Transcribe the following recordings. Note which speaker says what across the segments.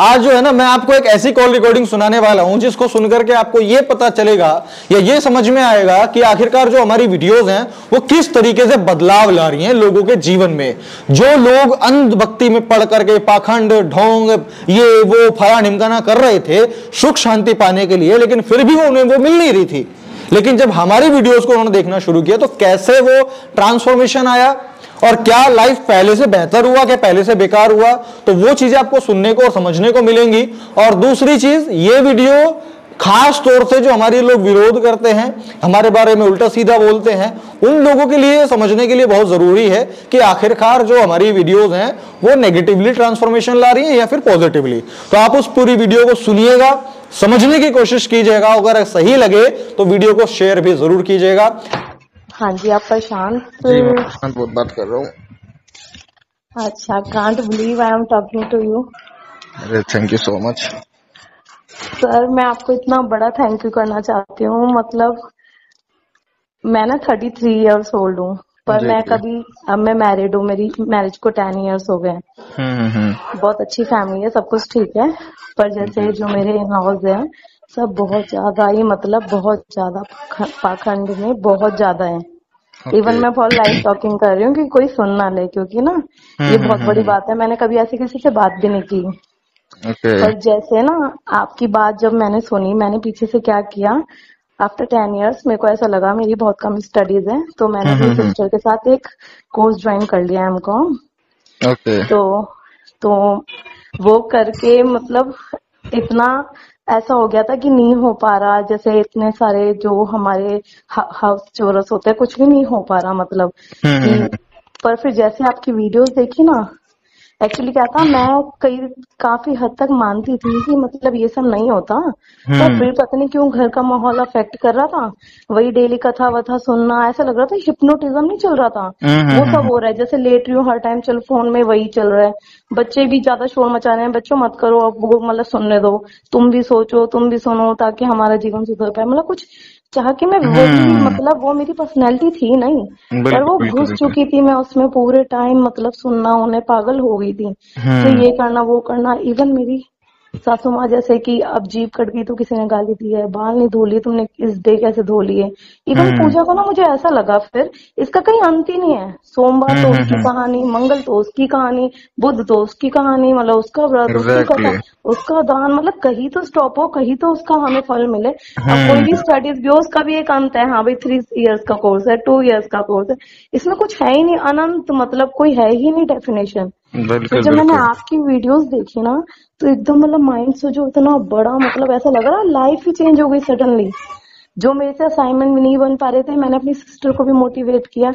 Speaker 1: आज जो है ना, मैं आपको एक ऐसी कॉल रिकॉर्डिंग सुनाने वाला हूं जिसको सुनकर के आपको ये पता चलेगा या ये समझ में आएगा कि आखिरकार जो हमारी वीडियोस हैं वो किस तरीके से बदलाव ला रही हैं लोगों के जीवन में। जो लोग अंधभक्ति में पढ़ करके पाखंड, ढोंग, ये वो फला ढिमकाना कर रहे थे सुख शांति पाने के लिए, लेकिन फिर भी उन्हें वो मिल नहीं रही थी। लेकिन जब हमारी वीडियोस को उन्होंने देखना शुरू किया तो कैसे वो ट्रांसफॉर्मेशन आया और क्या लाइफ पहले से बेहतर हुआ, क्या पहले से बेकार हुआ, तो वो चीजें आपको सुनने को और समझने को मिलेंगी। और दूसरी चीज, ये वीडियो खास तौर से जो हमारे लोग विरोध करते हैं, हमारे बारे में उल्टा सीधा बोलते हैं, उन लोगों के लिए समझने के लिए बहुत जरूरी है कि आखिरकार जो हमारी वीडियोस हैं वो नेगेटिवली ट्रांसफॉर्मेशन ला रही हैं या फिर पॉजिटिवली। तो आप उस पूरी वीडियो को सुनिएगा, समझने की कोशिश कीजिएगा, अगर सही लगे तो वीडियो को शेयर भी जरूर कीजिएगा।
Speaker 2: हाँ जी, आप प्रशांत?
Speaker 1: जी, मैं प्रशांत बात कर रहा हूँ।
Speaker 2: अच्छा, can't believe I am talking to you.
Speaker 1: अरे thank you so much
Speaker 2: sir, मैं आपको इतना बड़ा थैंक यू करना चाहती हूँ। मतलब मैं ना 33 इयर्स ओल्ड हूँ, पर मैं कभी, अब मैं मैरिड हूँ, मेरी मैरिज को 10 इयर्स हो गए। बहुत अच्छी फैमिली है, सब कुछ ठीक है, पर जैसे जो मेरे इन-लॉज हैं सब बहुत ज्यादा ही, मतलब बहुत ज्यादा पाखंड में बहुत ज्यादा है। इवन मैं फॉर लाइव टॉकिंग कर रही हूँ कि कोई सुन ना ले, क्योंकि ना ये बहुत बड़ी बात है। मैंने कभी ऐसे किसी से बात भी नहीं की। पर जैसे ना आपकी बात जब मैंने सुनी, मैंने पीछे से क्या किया, आफ्टर 10 इयर्स मेरे को ऐसा लगा मेरी बहुत कम स्टडीज है, तो मैंने अपनी सिस्टर के साथ एक कोर्स ज्वाइन कर लिया M.Com। तो वो करके मतलब इतना ऐसा हो गया था कि नहीं हो पा रहा, जैसे इतने सारे जो हमारे हाउस चोरस होते हैं, कुछ भी नहीं हो पा रहा मतलब कि। पर फिर जैसे आपकी वीडियोस देखी ना, एक्चुअली क्या था, मैं काफी हद तक मानती थी कि मतलब ये सब नहीं होता, पर फिर पता नहीं क्यों घर का माहौल अफेक्ट कर रहा था। वही डेली कथा वथा सुनना, ऐसा लग रहा था हिप्नोटिज्म नहीं चल रहा था, वो सब हो रहा है। जैसे लेट रही हूँ हर टाइम, चलो फोन में वही चल रहा है। बच्चे भी ज्यादा शोर मचा रहे हैं, बच्चों मत करो अब, वो मतलब सुनने दो, तुम भी सोचो, तुम भी सुनो, ताकि हमारा जीवन सुधर पाए। मतलब कुछ चाह के मैं वो भी, मतलब वो मेरी पर्सनैलिटी थी नहीं, पर वो घुस चुकी थी मैं उसमें पूरे टाइम, मतलब सुनना, उन्हें पागल हो गई थी कि ये करना वो करना। इवन मेरी सासू माँ जैसे कि अब जीभ कट गई तो किसी ने गाली दी है, बाल नहीं धो लिए तुमने, इस डे कैसे धो लिए। इवन पूजा को ना मुझे ऐसा लगा फिर इसका कहीं अंत ही नहीं है। सोमवार तो उसकी कहानी, मंगल तो उसकी कहानी, बुध तो उसकी कहानी, मतलब उसका व्रत, उसकी कथा, उसका दान, मतलब कहीं तो स्टॉप हो, कहीं तो उसका हमें फल मिले। अब कोई भी स्टडीज भी हो, उसका भी एक अंत है। हाँ भाई, 3 इयर्स का कोर्स है, 2 इयर्स का कोर्स है, इसमें कुछ है ही नहीं अनंत, मतलब कोई है ही नहीं डेफिनेशन। तो जब मैंने आपकी वीडियोस देखी ना, तो एकदम मतलब माइंड से जो इतना बड़ा, मतलब ऐसा लग रहा लाइफ ही चेंज हो गई सडनली। जो मेरे से असाइनमेंट नहीं बन पा रहे थे, मैंने अपनी सिस्टर को भी मोटिवेट किया।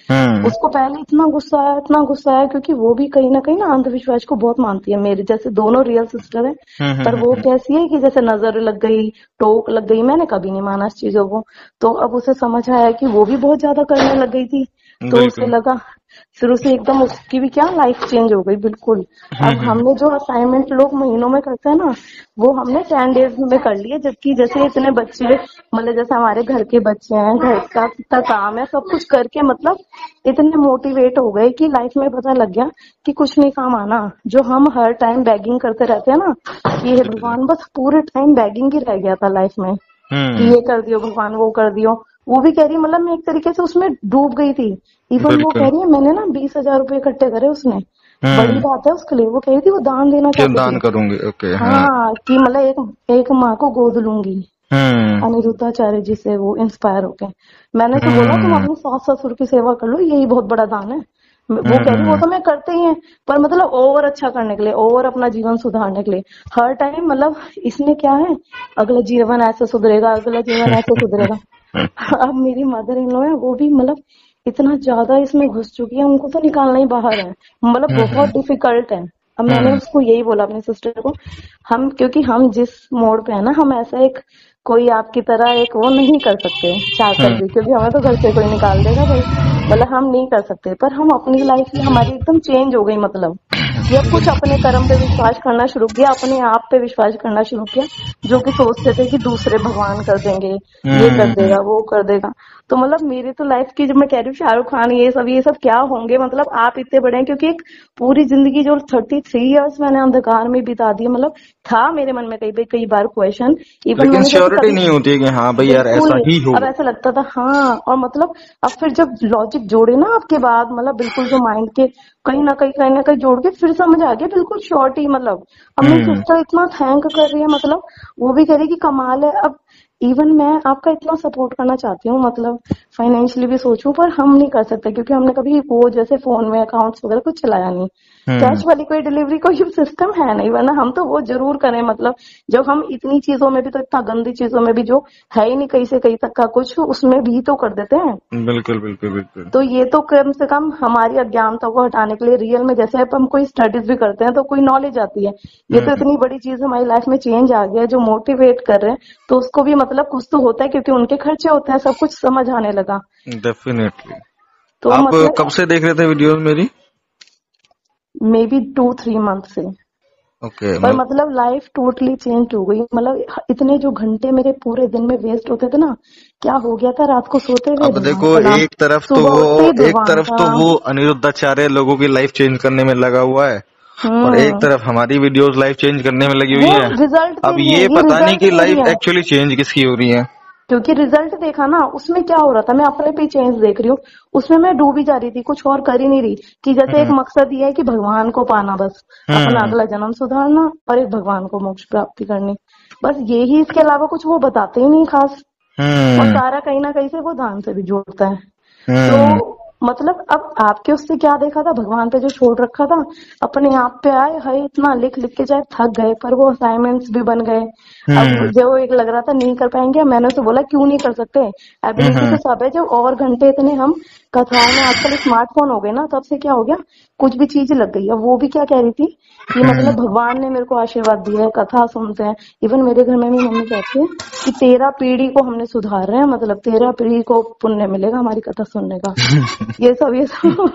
Speaker 2: उसको पहले इतना गुस्सा आया, क्योंकि वो भी कहीं ना अंधविश्वास को बहुत मानती है। मेरे जैसे दोनों रियल सिस्टर है, पर वो कैसी है कि जैसे नजर लग गई, टोक लग गई, मैंने कभी नहीं माना इस चीजों को। तो अब उसे समझ आया कि वो भी बहुत ज्यादा करने लग गई थी, तो उसे लगा शुरू से एकदम उसकी भी क्या लाइफ चेंज हो गई बिल्कुल। अब हमने जो असाइनमेंट लोग महीनों में करते हैं ना, वो हमने 10 डेज में कर लिए। जबकि जैसे इतने बच्चे, मतलब जैसे हमारे घर के बच्चे हैं, घर का कितना काम है, सब कुछ करके मतलब इतने मोटिवेट हो गए कि लाइफ में पता लग गया कि कुछ नहीं काम आना। जो हम हर टाइम बैगिंग करते रहते हैं ना कि हे भगवान, बस पूरे टाइम बैगिंग ही रह गया था लाइफ में कि ये कर दियो भगवान, वो कर दियो। वो भी कह रही, मतलब मैं एक तरीके से उसमें डूब गई थी। इवन वो कह रही है मैंने ना 20,000 रुपए इकट्ठे करे उसने, बड़ी बात है उसके लिए। वो कह रही थी वो दान देना चाहती थी,
Speaker 1: दान करूंगी। ओके,
Speaker 2: हाँ, कि मतलब एक माँ को गोद लूंगी, अनिरुद्धाचार्य जी से वो इंस्पायर होके। मैंने तो बोला तुम अपने सास ससुर की सेवा कर लो, यही बहुत बड़ा दान है। वो कह रही वो तो मैं करते ही है, पर मतलब ओवर अच्छा करने के लिए, ओवर अपना जीवन सुधारने के लिए हर टाइम, मतलब इसमें क्या है, अगला जीवन ऐसे सुधरेगा, अगला जीवन ऐसे सुधरेगा। अब मेरी मदर इन लॉ है, वो भी मतलब इतना ज्यादा इसमें घुस चुकी है, उनको तो निकालना ही बाहर है, मतलब बहुत डिफिकल्ट है। अब मैंने उसको यही बोला अपनी सिस्टर को, हम क्योंकि हम जिस मोड़ पे है ना, हम ऐसा एक कोई आपकी तरह एक वो नहीं कर सकते चाहकर भी, क्योंकि हमें तो घर से कोई निकाल देगा भाई, मतलब हम नहीं कर सकते। पर हम अपनी लाइफ में हमारी एकदम चेंज हो गई, मतलब या कुछ अपने कर्म पे विश्वास करना शुरू किया, अपने आप पे विश्वास करना शुरू किया, जो कि सोचते थे कि दूसरे भगवान कर देंगे, ये कर देगा, वो कर देगा। तो मतलब मेरी तो लाइफ की, जब मैं कह रही हूँ शाहरुख खान ये सब क्या होंगे, मतलब आप इतने बड़े हैं, क्योंकि एक पूरी जिंदगी जो 33 इयर्स मैंने अंधकार में बिता दिए, मतलब था मेरे मन में कई बार क्वेश्चन, इवन
Speaker 1: लेकिन
Speaker 2: मैंने जैसे
Speaker 1: श्योरिटी
Speaker 2: कभी,
Speaker 1: नहीं होती है कि हाँ भाई यार ऐसा
Speaker 2: बिल्कुल,
Speaker 1: ही
Speaker 2: अब
Speaker 1: होगा।
Speaker 2: ऐसा लगता था हाँ, और मतलब अब फिर जब लॉजिक जोड़े ना आपके बाद, मतलब बिल्कुल जो माइंड के कहीं ना कहीं जोड़ के फिर समझ आ गया, बिल्कुल श्योरिटी। मतलब अब मेरी
Speaker 1: हम्म।
Speaker 2: सिस्टर इतना थैंक कर रही है, मतलब वो भी कह रही है कि कमाल है। अब इवन मैं आपका इतना सपोर्ट करना चाहती हूँ, मतलब फाइनेंशियली भी सोचूं, पर हम नहीं कर सकते, क्योंकि हमने कभी वो जैसे फोन में अकाउंट्स वगैरह कुछ चलाया नहीं,
Speaker 1: हम्म।
Speaker 2: कैश वाली कोई डिलीवरी कोई सिस्टम है नहीं, वरना हम तो वो जरूर करें। मतलब जब हम इतनी चीजों में भी, तो इतना गंदी चीजों में भी जो है ही नहीं कहीं से कहीं तक का कुछ, उसमें भी तो कर देते हैं।
Speaker 1: बिल्कुल बिल्कुल बिल्कुल।
Speaker 2: तो ये तो कम से कम हमारी अज्ञानता को हटाने के लिए, रियल में जैसे अब हम कोई स्टडीज भी करते हैं तो कोई नॉलेज आती है, ये तो
Speaker 1: हम्म।
Speaker 2: इतनी बड़ी चीज हमारी लाइफ में चेंज आ गया, जो मोटिवेट कर रहे हैं, तो उसको भी मतलब कुछ तो होता है, क्योंकि उनके खर्चे होते हैं, सब कुछ समझ आने लगा।
Speaker 1: डेफिनेटली।
Speaker 2: तो
Speaker 1: आप कब
Speaker 2: मतलब
Speaker 1: से देख रहे थे वीडियोस मेरी?
Speaker 2: मे बी 2-3 मंथ से।
Speaker 1: ओके।
Speaker 2: पर मतलब लाइफ टोटली चेंज हो गई, मतलब इतने जो घंटे मेरे पूरे दिन में वेस्ट होते थे ना, क्या हो गया था, रात को सोते हुए
Speaker 1: अब
Speaker 2: भगवान
Speaker 1: देखो,
Speaker 2: का नाम, सुबह उठते ही
Speaker 1: एक
Speaker 2: भगवान
Speaker 1: तरफ
Speaker 2: का।
Speaker 1: तो वो अनिरुद्धाचार्य लोगों की लाइफ चेंज करने में लगा हुआ है, और एक
Speaker 2: हम्म।
Speaker 1: तरफ हमारी वीडियोस लाइफ चेंज करने में लगी
Speaker 2: वो
Speaker 1: हुई है।
Speaker 2: रिजल्ट
Speaker 1: अब
Speaker 2: पे भी है,
Speaker 1: ये
Speaker 2: ये
Speaker 1: पता नहीं
Speaker 2: रिजल्ट
Speaker 1: कि
Speaker 2: पे भी
Speaker 1: लाइफ
Speaker 2: है,
Speaker 1: एक्चुअली चेंज किसकी हो रही है।
Speaker 2: क्योंकि रिजल्ट देखा ना, उसमें क्या हो रहा था, मैं अपने पे चेंज देख रही हूँ, उसमें मैं डूबी जा रही थी, कुछ और कर ही नहीं रही, कि जैसे एक
Speaker 1: हम्म।
Speaker 2: मकसद ये है कि भगवान को पाना, बस अपना
Speaker 1: हम्म।
Speaker 2: अगला जन्म सुधारना, और एक भगवान को मोक्ष प्राप्ति करनी, बस यही, इसके अलावा कुछ वो बताते ही नहीं खास। और
Speaker 1: हम्म।
Speaker 2: सारा कहीं ना कहीं से वो दान से भी जोड़ता है। तो
Speaker 1: हम्म।
Speaker 2: मतलब अब आपके उससे क्या देखा था, भगवान पे जो छोड़ रखा था, अपने आप पे आए हाय, इतना लिख लिख के चाहे थक गए, पर वो असाइनमेंट्स भी बन गए। अब
Speaker 1: हम्म।
Speaker 2: जो एक लग रहा था नहीं कर पाएंगे, मैंने उसे बोला क्यों नहीं कर सकते, एबिलिटी
Speaker 1: हम्म।
Speaker 2: तो सब है, जो और घंटे इतने हम कथाओं में, आजकल स्मार्टफोन हो गए ना, तब से क्या हो गया, कुछ भी चीज लग गई। अब वो भी क्या कह रही थी कि मतलब भगवान ने मेरे को आशीर्वाद दिया है, कथा सुनते हैं, इवन मेरे घर में भी मम्मी कहती है कि 13 पीढ़ी को हमने सुधार रहे हैं, मतलब 13 पीढ़ी को पुण्य मिलेगा हमारी कथा सुनने का, ये सब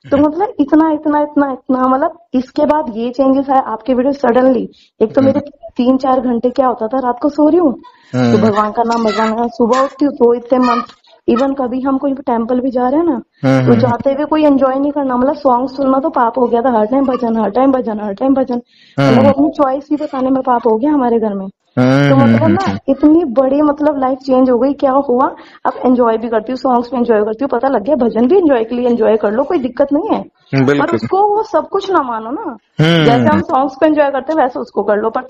Speaker 2: तो मतलब इतना इतना इतना इतना, मतलब इसके बाद ये चेंजेस है आपके वीडियो सडनली। एक तो मेरे 3-4 घंटे क्या होता था, रात को सो रही हूँ तो
Speaker 1: हम्म।
Speaker 2: भगवान का, सुबह उठती हूँ तो इतने मंथ, इवन कभी हम कोई टेम्पल भी जा रहे हैं ना, तो
Speaker 1: हम्म।
Speaker 2: जाते हुए कोई एंजॉय नहीं करना, मतलब सॉन्ग सुनना तो पाप हो गया था, हर टाइम भजन, हर टाइम भजन, हर टाइम भजन, मतलब
Speaker 1: हम्म।
Speaker 2: अपनी चॉइस भी बताने में पाप हो गया हमारे घर में। तो मतलब ना
Speaker 1: हम्म।
Speaker 2: इतनी बड़ी मतलब लाइफ चेंज हो गई, क्या हुआ, अब एंजॉय भी करती हूँ, सॉन्ग्स भी एंजॉय करती हूँ, पता लग गया भजन भी एंजॉय के लिए एंजॉय कर लो, कोई दिक्कत नहीं है, पर
Speaker 1: बिल्कुल।
Speaker 2: उसको वो सब कुछ ना मानो ना, जैसे
Speaker 1: हम्म।
Speaker 2: हम सॉन्ग्स को एंजॉय करते हैं वैसे उसको कर लो, पर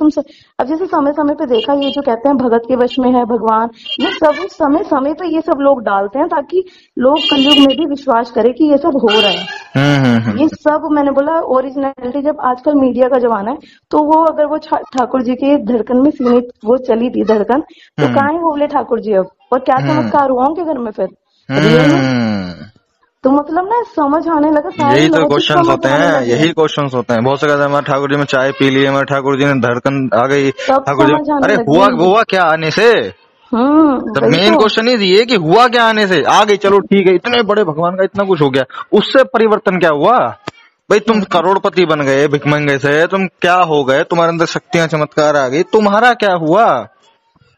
Speaker 2: अब जैसे समय समय पे देखा, ये जो कहते हैं भगत के वश में है भगवान, ये सब समय समय पे ये सब लोग डालते हैं, ताकि लोग कलयुग में भी विश्वास करें कि ये सब हो रहा है।
Speaker 1: हम्म।
Speaker 2: ये सब मैंने बोला ओरिजिनलिटी, जब आजकल मीडिया का जमाना है, तो वो अगर वो ठाकुर जी के धड़कन में सीमित वो चली थी धड़कन, तो
Speaker 1: हम्म।
Speaker 2: कहाँ है बोले ठाकुर जी अब, और क्या
Speaker 1: हम्म।
Speaker 2: चमत्कार हुआ उनके घर में फिर रियल में।
Speaker 1: हम्म।
Speaker 2: तो मतलब ना समझ आने लगा, सारे
Speaker 1: यही तो
Speaker 2: लॉजिक
Speaker 1: क्वेश्चंस
Speaker 2: समझ
Speaker 1: होते
Speaker 2: आने
Speaker 1: हैं,
Speaker 2: लगे,
Speaker 1: यही क्वेश्चंस होते हैं। बहुत से कहते हैं हमारे ठाकुर जी में चाय पी ली, हमारे ठाकुर जी ने धड़कन आ गई,
Speaker 2: सब
Speaker 1: ठाकुर जी
Speaker 2: समझ आने
Speaker 1: अरे
Speaker 2: लगी।
Speaker 1: हुआ हुआ क्या आने से? द
Speaker 2: वही
Speaker 1: मेन
Speaker 2: तो।
Speaker 1: क्वेश्चन इज ये कि हुआ क्या आने से? आ गई चलो ठीक है, इतने बड़े भगवान का इतना कुछ हो गया, उससे परिवर्तन क्या हुआ? भाई तुम
Speaker 2: हम्म।
Speaker 1: करोड़पति बन गए भिखमंगे से, तुम क्या हो गए, तुम्हारे अंदर शक्तियां चमत्कार आ गई, तुम्हारा क्या हुआ?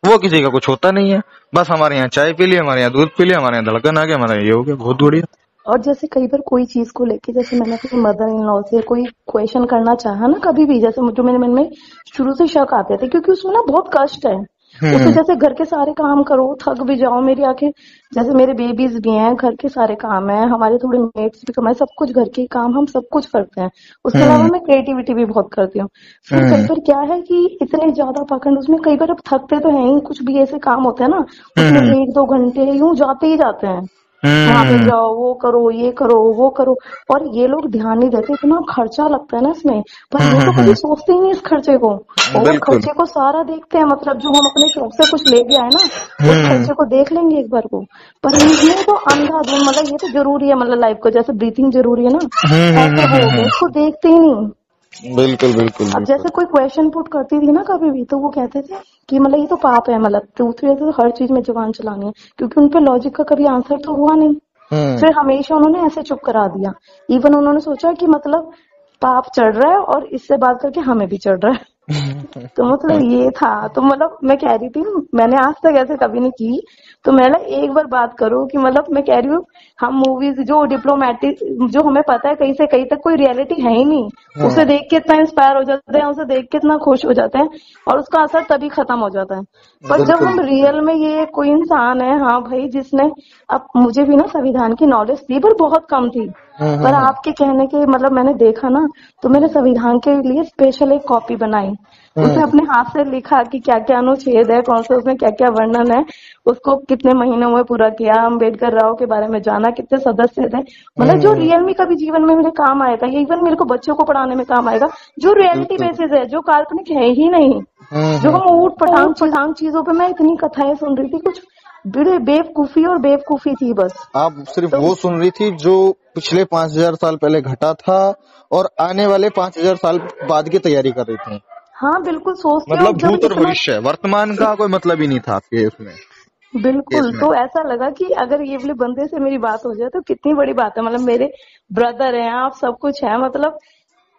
Speaker 1: वो किसी का कुछ होता नहीं है। बस हमारे यहाँ चाय पी ली, हमारे यहाँ दूध पी लिया, हमारे यहाँ धड़कन आ गया, हमारे यहाँ ये हो गया, बहुत बढ़िया।
Speaker 2: और जैसे कई बार कोई चीज को लेके, जैसे मैंने अपनी मदर इन लॉ से कोई क्वेश्चन करना चाहा ना, कभी भी, जैसे जो मेरे मन में शुरू से शक आते थे, क्योंकि उसमें ना बहुत कष्ट है, उसे
Speaker 1: हम्म।
Speaker 2: जैसे घर के सारे काम करो, थक भी जाओ, मेरी आंखें, जैसे मेरे बेबीज भी हैं, घर के सारे काम है, हमारे थोड़े मेट्स भी कमाए, सब कुछ घर के काम हम सब कुछ करते हैं, उसके अलावा
Speaker 1: हम्म।
Speaker 2: मैं क्रिएटिविटी भी बहुत करती हूँ। फिर कई
Speaker 1: हम्म।
Speaker 2: बार क्या है कि इतने ज्यादा पाखंड उसमें, कई बार अब थकते तो है ही, कुछ भी ऐसे काम होते हैं ना, उसमें
Speaker 1: हम्म।
Speaker 2: 1-2 घंटे यूं जाते ही जाते हैं, वहां पे
Speaker 1: हम्म।
Speaker 2: जाओ, वो करो, ये करो, वो करो, और ये लोग ध्यान नहीं देते, इतना खर्चा लगता है ना इसमें, पर ये तो कभी सोचते ही नहीं इस खर्चे को, और वो
Speaker 1: बिल्कुल।
Speaker 2: खर्चे को सारा देखते हैं, मतलब जो हम अपने शौक से कुछ ले गया है ना, उस
Speaker 1: हम्म।
Speaker 2: खर्चे को देख लेंगे एक बार को, पर इसमें तो अंधाधुन, मतलब ये तो जरूरी है, मतलब लाइफ को जैसे ब्रीथिंग जरूरी है ना, ऐसे वो हो गया, इसको देखते ही नहीं।
Speaker 1: बिल्कुल बिल्कुल
Speaker 2: अब
Speaker 1: बिल्कुल।
Speaker 2: जैसे कोई क्वेश्चन पुट करती थी ना कभी भी, तो वो कहते थे कि मतलब ये तो पाप है, मतलब ट्रूथ है तो हर चीज में जुबान चलानी है, क्योंकि उनपे लॉजिक का कभी आंसर तो हुआ नहीं।
Speaker 1: हम्म।
Speaker 2: फिर हमेशा उन्होंने ऐसे चुप करा दिया, इवन उन्होंने सोचा कि मतलब पाप चढ़ रहा है और इससे बात करके हमें भी चढ़ रहा है। तो मतलब ये था। तो मतलब मैं कह रही थी, मैंने आज तक ऐसे कभी नहीं की, तो मैं एक बार बात करूं कि मतलब मैं कह रही हूँ हम मूवीज जो डिप्लोमेटिक, जो हमें पता है कहीं से कहीं तक कोई रियलिटी है ही नहीं, उसे देख के इतना इंस्पायर हो जाते हैं, उसे देख के इतना खुश हो जाते हैं और उसका असर तभी खत्म हो जाता है। पर जब हम रियल में, ये कोई इंसान है, हाँ भाई, जिसने, अब मुझे भी ना संविधान की नॉलेज थी पर बहुत कम थी, पर आपके कहने के मतलब मैंने देखा ना, तो मैंने संविधान के लिए स्पेशल एक कॉपी बनाई, उसमें अपने हाथ से लिखा कि क्या क्या अनुच्छेद है, कौन से उसमें क्या क्या वर्णन है, उसको कितने महीनों में पूरा किया, अम्बेडकर राव के बारे में जाना, कितने सदस्य थे, मतलब जो रियल में कभी जीवन में मेरे काम आएगा, ये इवन मेरे को बच्चों को पढ़ाने में काम आएगा, जो रियलिटी बेसिस है, जो काल्पनिक है ही नहीं, जो हम ऊट पटांग चीजों पे। मैं इतनी कथाएं सुन रही थी, कुछ बड़े बेवकूफी और बेवकूफी थी बस।
Speaker 1: आप सिर्फ वो सुन रही थी जो पिछले 5000 साल पहले घटा था और आने वाले 5000 साल बाद की तैयारी कर रही थी।
Speaker 2: हाँ बिल्कुल, सोचते हो
Speaker 1: मतलब भूत और भविष्य, वर्तमान का कोई मतलब ही नहीं था आपके उसमें।
Speaker 2: बिल्कुल। तो ऐसा लगा कि अगर ये वाले बंदे से मेरी बात हो जाए तो कितनी बड़ी बात है, मतलब मेरे ब्रदर हैं, आप सब कुछ है, मतलब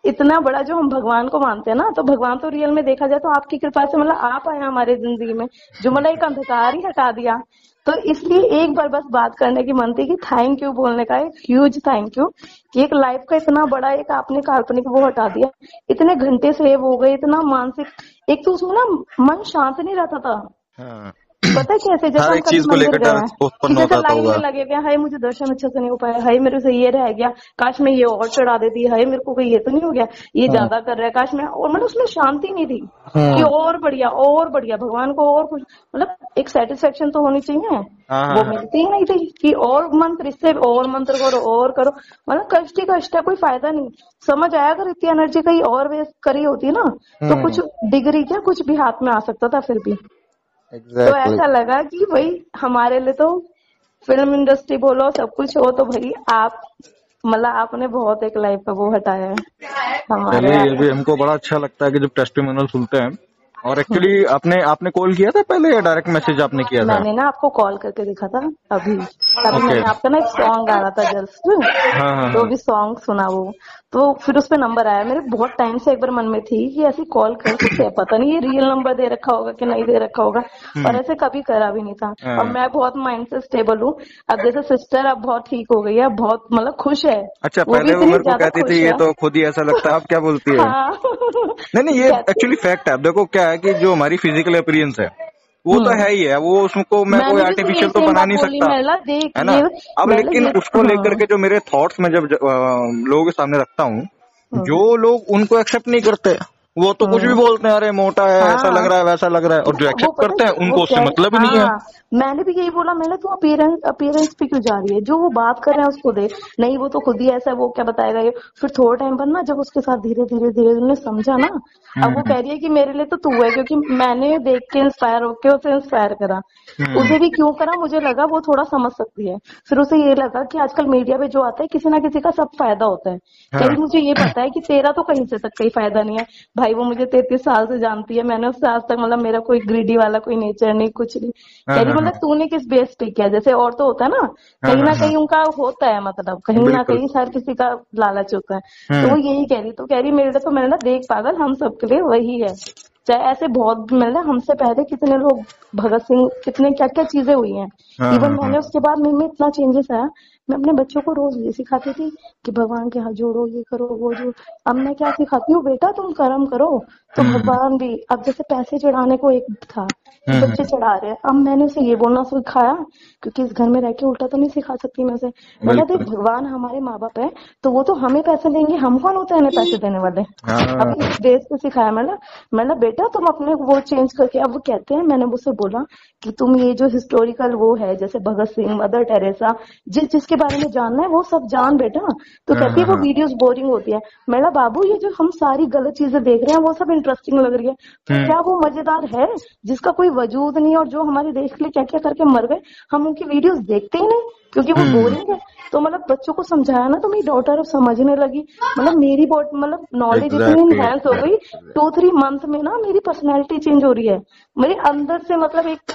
Speaker 2: इतना बड़ा जो हम भगवान को मानते हैं ना, तो भगवान तो रियल में देखा जाए तो आपकी कृपा से मतलब आप आए हमारे जिंदगी में, जो मतलब एक अंधकार ही हटा दिया। तो इसलिए एक बार बस बात करने की मन थी कि थैंक यू बोलने का, एक ह्यूज थैंक यू कि एक लाइफ का इतना बड़ा एक आपने काल्पनिक वो हटा दिया, इतने घंटे सेव हो गए, इतना मानसिक, एक तो उसमें ना मन शांत नहीं रहता था।
Speaker 1: हाँ।
Speaker 2: पता है कैसे, जैसे हम कभी मंदिर गए हैं कि जैसे लाइन में लगे गए, हाय मुझे दर्शन अच्छे से नहीं हो पाया, हाय मेरे से ये रह गया, काश मैं ये और चढ़ा देती, हाय मेरे को कोई ये तो नहीं हो गया, ये ज्यादा कर रहा है, काश मैं, और मतलब उसमें शांति नहीं थी कि और बढ़िया भगवान को और कुछ, मतलब एक सेटिस्फेक्शन तो होनी चाहिए, वो मिलती ही नहीं थी कि और मंत्र, इससे और मंत्र करो और करो, मतलब कष्ट ही कष्ट है, कोई फायदा नहीं। समझ आया अगर इतनी एनर्जी कहीं और वेस्ट करी होती ना, तो कुछ डिग्री क्या कुछ भी हाथ में आ सकता था फिर भी। तो ऐसा लगा कि भाई हमारे लिए तो फिल्म इंडस्ट्री बोलो, सब कुछ हो, तो भाई आप, मतलब आपने बहुत एक लाइफ का वो हटाया है हमारे।
Speaker 1: ये भी हमको बड़ा अच्छा लगता है कि जब टेस्टिमोनियल सुनते हैं। और एक्चुअली आपने कॉल किया था पहले या डायरेक्ट मैसेज आपने किया था?
Speaker 2: मैंने ना आपको कॉल करके देखा था अभी मैंने आपका ना एक सॉन्ग आ रहा था जस्ट, तो अभी सॉन्ग सुना वो, तो फिर उस पर नंबर आया, मेरे बहुत टाइम से एक बार मन में थी कि ऐसी कॉल कर सकते हैं, पता नहीं ये रियल नंबर दे रखा होगा कि नहीं दे रखा होगा, और ऐसे कभी करा भी नहीं था। और मैं बहुत माइंड से स्टेबल हूँ, अब जैसे सिस्टर अब बहुत ठीक हो गई है, बहुत मतलब खुश है।
Speaker 1: अच्छा, पहले वो मेरे को कहती थी ये तो खुद ही ऐसा लगता है, अब क्या बोलती है? नहीं ये एक्चुअली फैक्ट है। अब देखो क्या है कि जो हमारी फिजिकल अपीयरेंस है वो तो है ही है, वो उसको मैं कोई आर्टिफिशियल तो बना नहीं सकता, है ना। अब लेकिन उसको लेकर के जो मेरे थॉट्स में जब लोगों के सामने रखता हूँ, जो लोग उनको एक्सेप्ट नहीं करते वो तो कुछ भी बोलते हैं, अरे मोटा है, ऐसा लग रहा है, वैसा लग रहा है, और जो एक्सेप्ट करते हैं उनको उससे मतलब ही नहीं है।
Speaker 2: मैंने भी यही बोला, मैंने तो अपीयरेंस पे क्यों जा रही है, जो वो बात कर रहे हैं उसको देख, नहीं वो तो खुद ही ऐसा है, वो क्या बताएगा ये। फिर थोड़ा टाइम बाद ना जब उसके साथ धीरे धीरे उन्हें समझा ना, अब वो कह रही है कि मेरे लिए तो तू है, क्योंकि मैंने देख के इंस्पायर होके उसे इंस्पायर करा, उसे भी क्यों करा, मुझे लगा वो थोड़ा समझ सकती है। फिर उसे ये लगा कि आजकल मीडिया पे जो आता है किसी ना किसी का सब फायदा होता है, कहीं मुझे ये पता है कि तेरा तो कहीं से तक कहीं फायदा नहीं है भाई, वो मुझे 33 साल से जानती है, मैंने उससे आज तक मतलब मेरा कोई ग्रीडी वाला कोई नेचर नहीं, कुछ नहीं। कह रही मतलब तूने किस बेस पे किया, जैसे और तो होता है ना कहीं उनका होता है, मतलब कहीं ना कहीं हर किसी का लालच होता है, तो वो यही कह रही। तो कह रही मेरे तो मैंने ना देख पागल, हम सबके लिए वही है, चाहे ऐसे बहुत मतलब हमसे पहले कितने लोग, भगत सिंह, कितने क्या क्या चीजें हुई हैं, इवन मैंने उसके बाद में इतना चेंजेस आया। मैं अपने बच्चों को रोज ये सिखाती थी कि भगवान के हाथ जोड़ो, ये करो वो जो। अब मैं क्या सिखाती हूँ, बेटा तुम कर्म करो तो भगवान भी, अब जैसे पैसे चढ़ाने को एक था, बच्चे चढ़ा रहे हैं, अब मैंने उसे ये बोलना सिखाया, क्योंकि इस घर में रह के उल्टा तो नहीं सिखा सकती मैं उसे, मतलब देख भगवान हमारे माँ बाप है, तो वो तो हमें पैसे देंगे, हम कौन होते हैं हमें पैसे देने वाले। अब इस बेस पे सिखाया मैंने बेटा तुम अपने वो चेंज करके, अब वो कहते हैं, मैंने उसे बोला कि तुम ये जो हिस्टोरिकल वो है, जैसे भगत सिंह, मदर टेरेसा, जिसके बारे में जानना है वो सब जान बेटा। तो कहती है वो वीडियोस बोरिंग होती है। मेरा बाबू ये जो हम सारी गलत चीजें देख रहे हैं वो सब इंटरेस्टिंग लग रही है, तो क्या वो मजेदार है जिसका कोई वजूद नहीं, और जो हमारे देश के लिए क्या क्या करके मर गए, हम उनकी वीडियोस देखते ही नहीं क्योंकि वो बोरिंग है। तो मतलब बच्चों को समझाया ना, तो मेरी डॉटर अब समझने लगी, मतलब मेरी मतलब नॉलेज इतनी इनहेंस हो गई, 2-3 मंथ में ना मेरी पर्सनैलिटी चेंज हो रही है, मेरे अंदर से मतलब एक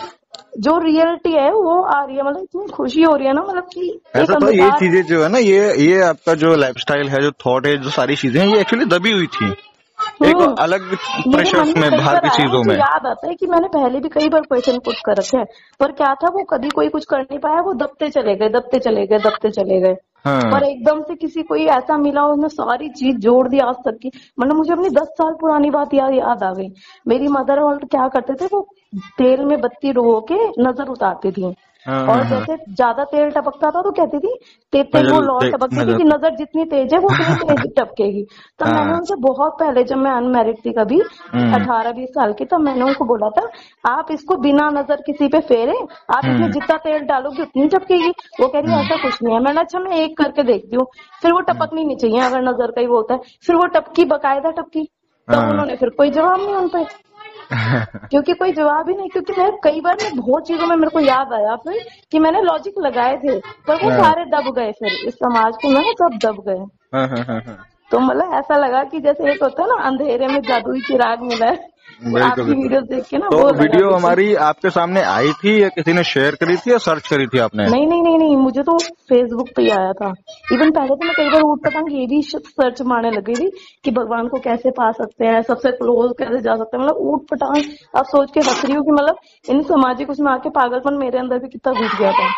Speaker 2: जो रियलिटी है वो आ रही है, मतलब इतनी खुशी हो रही है ना, मतलब कि
Speaker 3: ऐसा तो ये चीजें जो है ना, ये आपका जो लाइफस्टाइल है, जो थॉट है, जो सारी चीजें हैं, ये एक्चुअली दबी हुई थी एक अलग
Speaker 2: मेरे मन
Speaker 3: प्रेशर्स
Speaker 2: में
Speaker 3: में,
Speaker 2: कई
Speaker 3: बाहर
Speaker 2: बार
Speaker 3: की
Speaker 2: आया,
Speaker 3: चीजों
Speaker 2: मुझे
Speaker 3: में।
Speaker 2: याद आता है कि मैंने पहले भी कई बार क्वेश्चन पुट कर रखे हैं, पर क्या था, वो कभी कोई कुछ कर नहीं पाया, वो दबते चले गए, दबते चले गए, दबते चले गए।
Speaker 3: हाँ।
Speaker 2: पर एकदम से किसी कोई ऐसा मिला, उसने सारी चीज जोड़ दी आज तक की। मतलब मुझे अपनी 10 साल पुरानी बात याद आ गई। मेरी मदर और क्या करते थे, वो तेल में बत्ती डुबो के नजर उतारती थी,
Speaker 3: हाँ,
Speaker 2: और
Speaker 3: हाँ, हाँ।
Speaker 2: जैसे ज्यादा तेल टपकता था तो कहती थी तेल वो लौट टपकती थी कि
Speaker 3: नजर।
Speaker 2: नजर जितनी तेज है वो उतनी तेज टपकेगी। तब मैंने
Speaker 3: हाँ।
Speaker 2: उनसे बहुत पहले, जब मैं अनमैरिड थी कभी 18-20 साल की, तब मैंने उनको बोला था आप इसको बिना नजर किसी पे फेरे, आप इसमें जितना तेल डालोगे उतनी टपकेगी। वो कह रही है ऐसा कुछ नहीं है। मैंने अच्छा मैं एक करके देखती हूँ, फिर वो टपकनी नहीं चाहिए अगर नजर का ही बोलता है, फिर वो टपकी, बकायदा टपकी। तब उन्होंने फिर कोई जवाब नहीं उन पे, क्योंकि कोई जवाब ही नहीं, क्योंकि मैं कई बार मैं बहुत चीजों में मेरे को याद आया फिर कि मैंने लॉजिक लगाए थे, पर वो सारे दब गए, फिर इस समाज को ना सब दब गए। तो मतलब ऐसा लगा कि जैसे एक होता है ना, अंधेरे में जादुई चिराग मिला है,
Speaker 3: बिल्कुल
Speaker 2: आपकी
Speaker 3: बिल्कुल।
Speaker 2: वीडियो देख के ना
Speaker 3: तो
Speaker 2: वो लगा
Speaker 3: वीडियो
Speaker 2: बिल्कुल।
Speaker 3: हमारी आपके सामने आई थी या किसी ने शेयर करी थी या सर्च करी थी आपने?
Speaker 2: नहीं नहीं नहीं नहीं, मुझे तो फेसबुक पे ही आया था। इवन पहले तो मैं कई बार ऊट पटांग ये भी सर्च मारने लग गई थी कि भगवान को कैसे पा सकते हैं, सबसे क्लोज कैसे जा सकते हैं, मतलब ऊट पटांग। अब सोच के हंस रही हूँ कि मतलब इन सामाजिक उसमें आके पागलपन मेरे अंदर भी कितना घुस गया था।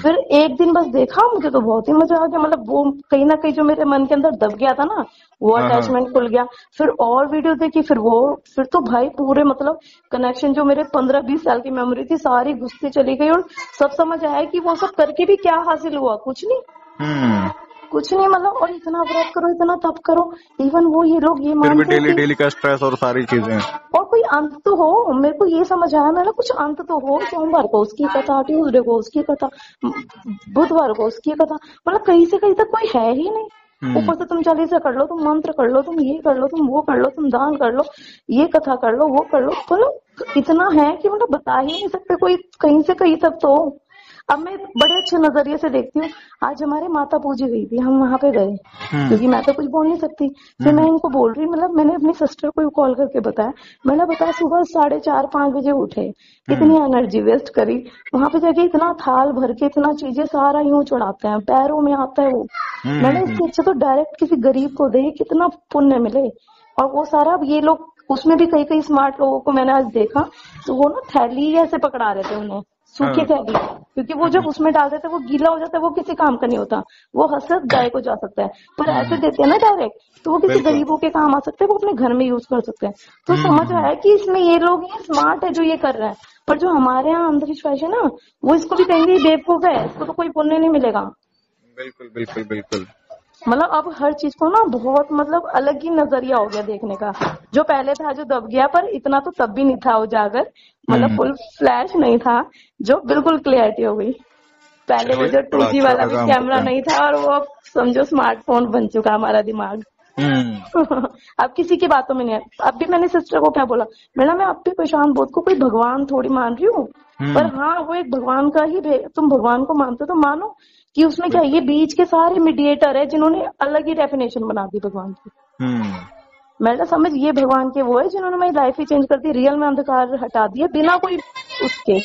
Speaker 2: फिर एक दिन बस देखा, मुझे तो बहुत ही मजा आ गया, मतलब वो कहीं ना कहीं जो मेरे मन के अंदर दब गया था ना, वो
Speaker 3: हाँ, हाँ।
Speaker 2: अटैचमेंट खुल गया। फिर और वीडियो देखी, फिर तो भाई पूरे मतलब कनेक्शन, जो मेरे 15-20 साल की मेमोरी थी सारी घुसती चली गई, और सब समझ आया कि वो सब करके भी क्या हासिल हुआ, कुछ नहीं, कुछ नहीं, मतलब। और इतना व्रत करो, इतना तप करो, इवन वो ये लोग ये
Speaker 3: फिर भी
Speaker 2: मानते हैं
Speaker 3: डेली
Speaker 2: कि
Speaker 3: डेली का स्ट्रेस और सारी चीजें।
Speaker 2: और कोई अंत तो हो। मेरे को ये समझ आया, मैंने कुछ अंत तो हो, सोमवार को उसकी कथा, ट्यूसडे को उसकी कथा, बुधवार को उसकी कथा, मतलब कहीं से कहीं तक कोई है ही नहीं। ऊपर से तुम चालीसा कर लो, तुम मंत्र कर लो, तुम ये कर लो, तुम वो कर लो, तुम दान कर लो, ये कथा कर लो, वो कर लो, मतलब इतना है कि मतलब बता ही नहीं सकते, कोई कहीं से कहीं तक तो। अब मैं बड़े अच्छे नजरिए से देखती हूँ। आज हमारे माता पूजी गई थी, हम वहां पे गए, क्योंकि मैं तो कुछ बोल नहीं सकती। फिर मैं इनको बोल रही, मतलब मैंने अपनी सिस्टर को कॉल करके बताया, मैंने बताया सुबह 4:30-5 बजे उठे, इतनी एनर्जी वेस्ट करी, वहां पे जाके इतना थाल भर के इतना चीजें सारा यूं चढ़ाते हैं, पैरों में आता है वो। मैंने इससे अच्छा तो डायरेक्ट किसी गरीब को दे, कितना पुण्य मिले। और वो सारा, अब ये लोग उसमें भी कई स्मार्ट लोगों को मैंने आज देखा, तो वो ना थैली ऐसे पकड़ा रहे थे उन्हें, सूखी थैली, क्योंकि वो जब उसमें डालते थे वो गीला हो जाता है, वो किसी काम का नहीं होता, वो हसरत गाय को जा सकता है, पर ऐसे देते हैं ना डायरेक्ट, तो वो किसी गरीबों के काम आ सकते हैं, वो अपने घर में यूज कर सकते हैं। तो समझ आया कि इसमें ये लोग ये स्मार्ट है जो ये कर रहे हैं, पर जो हमारे यहाँ अंधविश्वास है ना, वो इसको भी कहेंगे बेवकूफ है, इसको तो कोई पुण्य नहीं मिलेगा।
Speaker 3: बिल्कुल बिल्कुल बिल्कुल।
Speaker 2: मतलब अब हर चीज को ना बहुत मतलब अलग ही नजरिया हो गया देखने का। जो पहले था जो दब गया, पर इतना तो तब भी नहीं था उजागर, मतलब फुल फ्लैश नहीं था, जो बिल्कुल क्लियरिटी हो गई। पहले वो जो 2G वाला भी कैमरा नहीं था, और वो अब समझो स्मार्टफोन बन चुका हमारा दिमाग। अब किसी की बातों में नहीं है। अब भी मैंने सिस्टर को क्या बोला, मैं अब भी प्रशांत बोध को कोई भगवान थोड़ी मान रही हूँ, पर हाँ वो एक भगवान का ही, तुम भगवान को मानते हो तो मानो कि उसमें क्या, ये बीच के सारे मीडिएटर है जिन्होंने अलग ही डेफिनेशन बना दी भगवान की। मैं समझ, ये भगवान के वो है जिन्होंने मेरी लाइफ ही चेंज कर दी, रियल में अंधकार हटा दिया, बिना कोई उसके,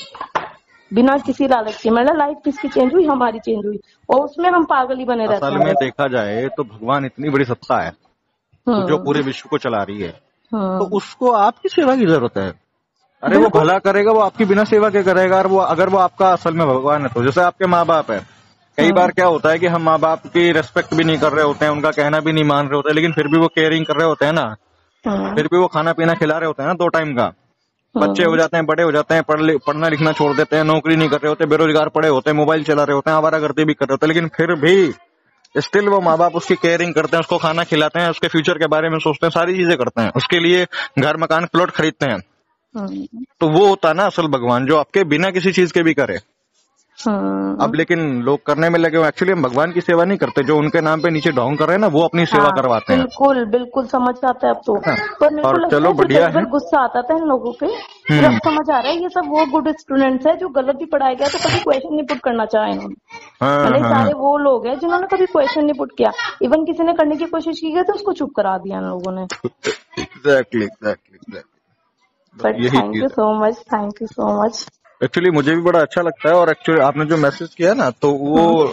Speaker 2: बिना किसी लालच के। मतलब लाइफ किसकी चेंज हुई, हमारी चेंज हुई, और उसमें हम पागल ही बने रहते हैं।
Speaker 3: असल में देखा जाए तो भगवान इतनी बड़ी सत्ता है जो पूरे विश्व को चला रही है, तो उसको आपकी सेवा की जरूरत है। अरे वो भला करेगा, वो आपकी बिना सेवा के करेगा। और वो अगर वो आपका असल में भगवान है, तो जैसे आपके माँ बाप है, कई बार क्या होता है कि हम माँ बाप की रेस्पेक्ट भी नहीं कर रहे होते हैं, उनका कहना भी नहीं मान रहे होते हैं, लेकिन फिर भी वो केयरिंग कर रहे होते हैं ना, फिर भी वो खाना पीना खिला रहे होते हैं ना 2 टाइम का। बच्चे हो जाते हैं, बड़े हो जाते हैं, पढ़ना लिखना छोड़ देते हैं, नौकरी नहीं कर रहे होते, बेरोजगार पड़े होते हैं, मोबाइल चला रहे होते हैं, आवारागर्दी भी कर रहे होते हैं, लेकिन फिर भी स्टिल वो माँ बाप उसकी केयरिंग करते हैं, उसको खाना खिलाते हैं, उसके फ्यूचर के बारे में सोचते हैं, सारी चीजें करते हैं, उसके लिए घर मकान प्लॉट खरीदते हैं। तो वो होता है ना असल भगवान, जो आपके बिना किसी चीज के भी करे। अब लेकिन लोग करने में लगे, एक्चुअली हम भगवान की सेवा नहीं करते, जो उनके नाम पे नीचे ढोंग कर रहे हैं ना, वो अपनी सेवा करवाते हैं।
Speaker 2: बिल्कुल बिल्कुल समझ आता है अब तो। पर मेरे को लगता
Speaker 3: चलो
Speaker 2: है
Speaker 3: बढ़िया है,
Speaker 2: गुस्सा आता था इन लोगों पे, जब समझ आ रहा है ये सब वो गुड स्टूडेंट्स है जो गलत भी पढ़ाया गया तो कभी क्वेश्चन नहीं पुट करना चाहा इन्होंने। मतलब सारे वो लोग हैं जिन्होंने कभी क्वेश्चन नहीं पुट किया, इवन किसी ने करने की कोशिश की गई तो उसको चुप करा दिया इन लोगों ने।
Speaker 3: Exactly.
Speaker 2: But thank you so much, thank you so much.
Speaker 3: Actually मुझे भी बड़ा अच्छा लगता है। और एक्चुअली आपने जो मैसेज किया ना, तो वो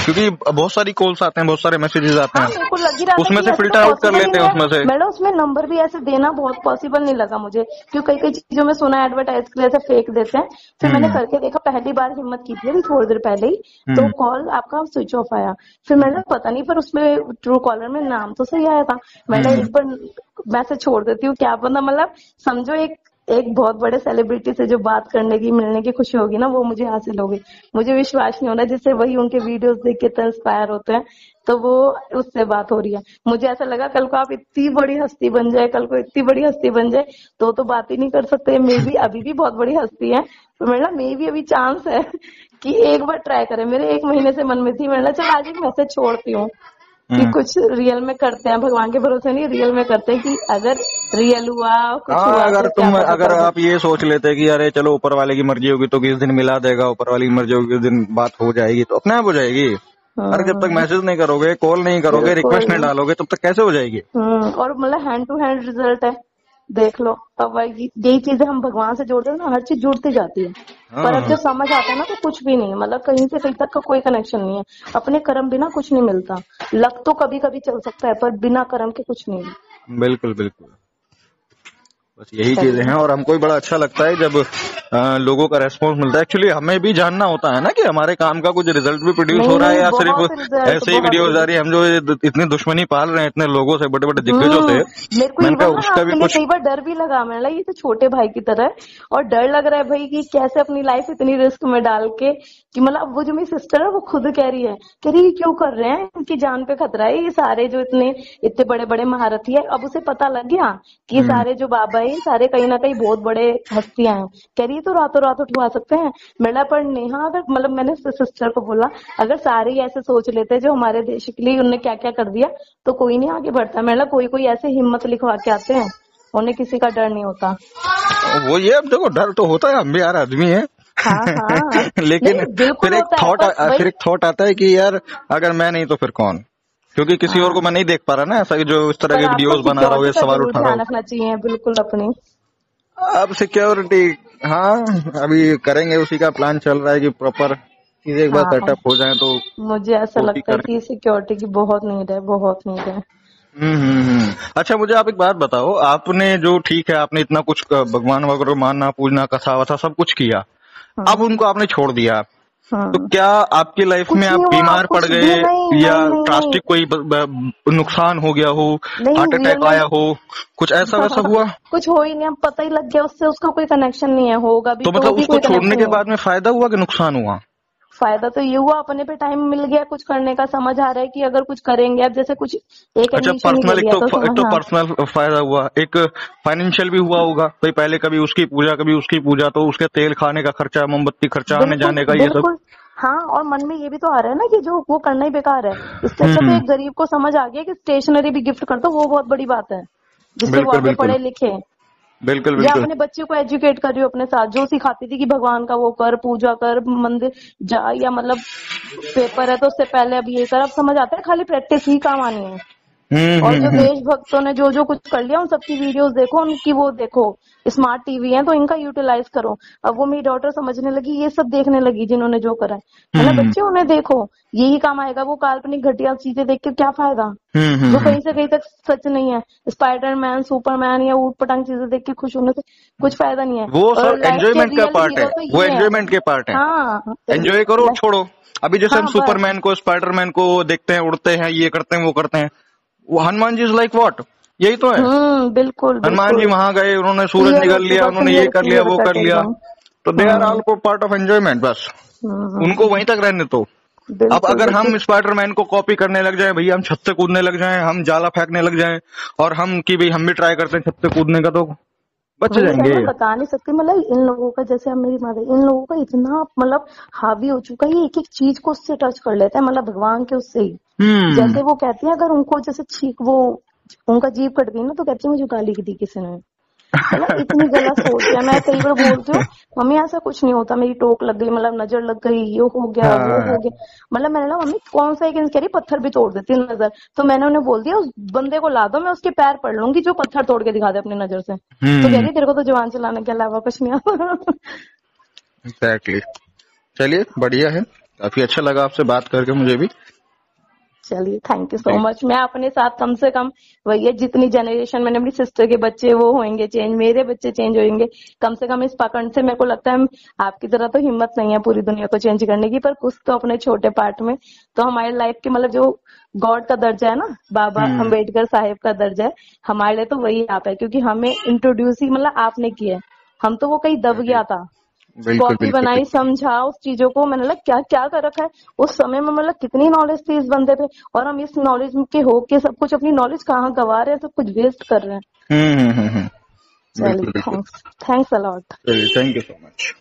Speaker 3: क्योंकि बहुत सारी कॉल्स आते हैं, बहुत सारे मैसेजेस आते हैं,
Speaker 2: मेरे को लग ही रहा था
Speaker 3: उसमें
Speaker 2: कि
Speaker 3: से
Speaker 2: ऐसे
Speaker 3: फिल्टर
Speaker 2: तो
Speaker 3: आउट कर
Speaker 2: पॉसिबल ही
Speaker 3: लेते
Speaker 2: नहीं
Speaker 3: हैं
Speaker 2: है।
Speaker 3: उसमें से।
Speaker 2: मैडम उसमें नंबर भी ऐसे देना बहुत पॉसिबल नहीं लगा मुझे, क्योंकि कई चीजों में सुना एडवर्टाइज के लिए ऐसे फेक देते हैं। फिर मैंने करके देखा, पहली बार हिम्मत की थी अभी थोड़ी देर पहले ही, तो कॉल आपका स्विच ऑफ आया। फिर मैंने पता नहीं, पर उसमें ट्रू कॉलर में नाम तो सही आया था। मैंने एक बार मैसेज छोड़ देती हूँ, क्या पता, मतलब समझो एक बहुत बड़े सेलिब्रिटी से जो बात करने की, मिलने की खुशी होगी ना, वो मुझे हासिल होगी। मुझे विश्वास नहीं हो रहा, जिससे वही उनके वीडियोस देख के तो इंस्पायर होते हैं, तो वो उससे बात हो रही है। मुझे ऐसा लगा कल को आप इतनी बड़ी हस्ती बन जाए, कल को इतनी बड़ी हस्ती बन जाए तो बात ही नहीं कर सकते। मे भी अभी भी बहुत बड़ी हस्ती है, तो मतलब मे भी अभी चांस है कि एक बार ट्राई करें। मेरे 1 महीने से मन में थी, मैंने चल आज एक मैसेज छोड़ती हूँ कि कुछ रियल में करते हैं, भगवान के भरोसे नहीं, रियल में करते हैं कि अगर रियल हुआ, कुछ हुआ
Speaker 3: अगर
Speaker 2: तो क्या पता
Speaker 3: अगर
Speaker 2: कर
Speaker 3: आप ये सोच लेते कि अरे चलो ऊपर वाले की मर्जी होगी तो किस दिन मिला देगा, ऊपर वाले की मर्जी होगी किस दिन बात हो जाएगी, तो अपने आप हो जाएगी। अरे जब तक मैसेज नहीं करोगे, कॉल नहीं करोगे, रिक्वेस्ट नहीं डालोगे, तब तक कैसे हो जाएगी।
Speaker 2: और मतलब हैंड टू हैंड रिजल्ट है, देख लो। अब यही चीजें हम भगवान से जोड़ते हैं ना, हर चीज जुड़ती जाती है। पर अब जो समझ आता है ना, तो कुछ भी नहीं है, मतलब कहीं से कहीं तक का कोई कनेक्शन नहीं है। अपने कर्म बिना कुछ नहीं मिलता। लक तो कभी कभी चल सकता है, पर बिना कर्म के कुछ नहीं है।
Speaker 3: बिल्कुल बिल्कुल, बस यही चीजें हैं। और हमको भी बड़ा अच्छा लगता है जब लोगों का रेस्पॉन्स मिलता है। एक्चुअली हमें भी जानना होता है ना कि हमारे काम का कुछ रिजल्ट भी प्रोड्यूस हो रहा है, या सिर्फ ऐसे ही वीडियोज आ रही है। हम जो इतनी दुश्मनी पाल रहे हैं इतने लोगों से, बड़े बड़े दिग्गजों से,
Speaker 2: मेरे को
Speaker 3: मैंने कहा उसका भी कुछ।
Speaker 2: कई बार डर भी लगा, मैंने ये तो छोटे भाई की तरह है, और डर लग रहा है भाई कि कैसे अपनी लाइफ इतनी रिस्क में डाल के, कि मतलब वो जो मेरी सिस्टर है वो खुद कह रही है, क्यों कर रहे हैं, इनकी जान पे खतरा है, ये सारे जो इतने बड़े बड़े महारथी है। अब उसे पता लग गया कि ये सारे जो बाबा है, सारे कहीं ना कहीं बहुत बड़े हस्तियां हैं। कह रही है तो रातों रात उठवा सकते हैं। मेरा पर नेहा, अगर मतलब मैंने सिस्टर को बोला, अगर सारे ऐसे सोच लेते जो हमारे देश के लिए उन्होंने क्या क्या कर दिया, तो कोई नहीं आगे बढ़ता। मेरा कोई ऐसे हिम्मत लिखवा के आते हैं, उन्हें किसी का डर नहीं होता।
Speaker 3: वो ये अब देखो, डर तो होता है, हम भी यार आदमी है।
Speaker 2: हाँ।
Speaker 3: लेकिन फिर एक थॉट आता है कि यार अगर मैं नहीं तो फिर कौन, क्योंकि किसी और को मैं नहीं देख पा रहा ना, ऐसा कि जो इस तरह के वीडियोस बना रहा हो या सवाल उठा रहा हो।
Speaker 2: रखना चाहिए बिल्कुल अपनी।
Speaker 3: अब सिक्योरिटी, हाँ अभी करेंगे, उसी का प्लान चल रहा है कि प्रॉपर चीजें एक बार सेटअप हो जाए तो।
Speaker 2: मुझे ऐसा लगता है कि सिक्योरिटी की बहुत नीड है, बहुत नीड है।
Speaker 3: अच्छा मुझे आप एक बात बताओ, आपने जो ठीक है आपने इतना कुछ भगवान वगैरह मानना, पूजना, कथा वथा सब कुछ किया, अब उनको आपने छोड़ दिया, तो क्या आपकी लाइफ में आप बीमार पड़ गए, या ड्रास्टिक कोई नुकसान हो गया हो, हार्ट अटैक आया हो, कुछ ऐसा वैसा हुआ?
Speaker 2: कुछ हो ही नहीं, अब पता ही लग गया, उससे उसका कोई कनेक्शन नहीं है, होगा भी
Speaker 3: तो मतलब उसको छोड़ने के बाद में फायदा हुआ कि नुकसान हुआ?
Speaker 2: फायदा तो ये हुआ, अपने पे टाइम मिल गया कुछ करने का, समझ आ रहा है कि अगर कुछ करेंगे, अब जैसे कुछ एक
Speaker 3: अच्छा पर्सनल, एक तो पर्सनल फायदा हुआ, एक फाइनेंशियल भी हुआ होगा। भाई पहले कभी उसकी पूजा कभी उसकी पूजा, तो उसके तेल खाने का खर्चा, मोमबत्ती खर्चा, आने जाने का, ये सब।
Speaker 2: हाँ, और मन में ये भी तो आ रहा है ना कि जो वो करना ही बेकार है। इससे अच्छा तो एक गरीब को समझ आ गया कि स्टेशनरी भी गिफ्ट कर दो, वो बहुत बड़ी बात है, जिससे वो आगे पढ़े लिखे।
Speaker 3: बिल्कुल
Speaker 2: या अपने बच्चे को एजुकेट कर रही हो अपने साथ, जो सिखाती थी कि भगवान का वो कर, पूजा कर, मंदिर जा, या मतलब पेपर है तो उससे पहले अब ये कर। अब समझ आता है खाली प्रैक्टिस ही काम आनी है। और जो देशभक्तों ने जो कुछ कर लिया, उन सबकी वीडियोस देखो, उनकी वो देखो, स्मार्ट टीवी है तो इनका यूटिलाइज करो। अब वो मेरी डॉटर समझने लगी, ये सब देखने लगी जिन्होंने जो करा है ना। बच्चे उन्हें देखो, यही काम आएगा। वो काल्पनिक घटिया चीजें देख के क्या फायदा, जो कहीं से कहीं तक सच नहीं है। स्पाइडरमैन, सुपरमैन या ऊट पटांग चीजें देख के खुश होने से कुछ फायदा नहीं है।
Speaker 3: वो सब एंजॉयमेंट का पार्ट है, वो एंजॉयमेंट के पार्ट है।
Speaker 2: हाँ,
Speaker 3: एंजॉय करो, छोड़ो। अभी जैसे हम सुपरमैन को, स्पाइडरमैन को देखते हैं, उड़ते हैं, ये करते हैं, वो करते हैं। वो Hanuman ji is like what, यही तो है।
Speaker 2: बिल्कुल
Speaker 3: हनुमान जी वहां गए, उन्होंने सूरज निकाल लिया, उन्होंने ये कर लिया, वो कर लिया, तो they are all part of enjoyment. बस उनको वहीं तक रहने दो। अब अगर हम स्पाइडरमैन को कॉपी करने लग जाएं, भैया हम छत से कूदने लग जाएं, हम जाला फेंकने लग जाएं, और हम कि भाई हम भी ट्राई करते हैं छत से कूदने का, तो बच जाएंगे।
Speaker 2: मैं बता नहीं सकती, मतलब इन लोगों का, जैसे अब मेरी माता, इन लोगों का इतना मतलब हावी हो चुका है, एक एक चीज को उससे टच कर लेता है, मतलब भगवान के उससे ही। जैसे वो कहती है, अगर उनको जैसे छींक, वो उनका जीभ कट गई ना, तो कहती है मुझे गाली दी किसी ने। मतलब इतनी गलत सोच है। मैं कई बार बोलती हूँ, मम्मी ऐसा कुछ नहीं होता, मेरी टोक लग गई, मतलब नजर लग गई, ये हो गया, वो हो गया। मतलब मैंने ना, मम्मी कौन सा एक कह रही पत्थर भी तोड़ देती नजर। तो मैंने उन्हें बोल दिया, उस बंदे को ला दो, मैं उसके पैर पड़ लूंगी जो पत्थर तोड़ के दिखा दे अपनी नजर से। तो कह रही तेरे को तो जवान चलाने के अलावा कुछ नहीं आता।
Speaker 3: एग्जैक्टली। चलिए बढ़िया है, काफी अच्छा लगा आपसे बात करके मुझे भी।
Speaker 2: चलिए थैंक यू सो मच। मैं अपने साथ कम से कम वही है, जितनी जनरेशन मैंने अपनी सिस्टर के बच्चे वो होंगे चेंज, मेरे बच्चे चेंज होंगे, कम से कम इस पकड़ से मेरे को लगता है आपकी तरह तो हिम्मत नहीं है पूरी दुनिया को चेंज करने की, पर कुछ तो अपने छोटे पार्ट में तो हमारी लाइफ के मतलब जो गॉड का दर्जा है ना, बाबा अम्बेडकर साहिब का दर्जा है, हमारे लिए तो वही आप है, क्योंकि हमें इंट्रोड्यूस ही मतलब आपने किया है। हम तो वो कहीं दब गया था, कॉपी बनाई, समझा उस चीजों को, मैंने लगा क्या क्या कर रखा है उस समय में, मतलब कितनी नॉलेज थी इस बंदे पे, और हम इस नॉलेज के होके सब कुछ अपनी नॉलेज कहाँ गवा रहे हैं, सब कुछ वेस्ट कर रहे हैं। चलिए thanks a lot.
Speaker 3: Thank you so much.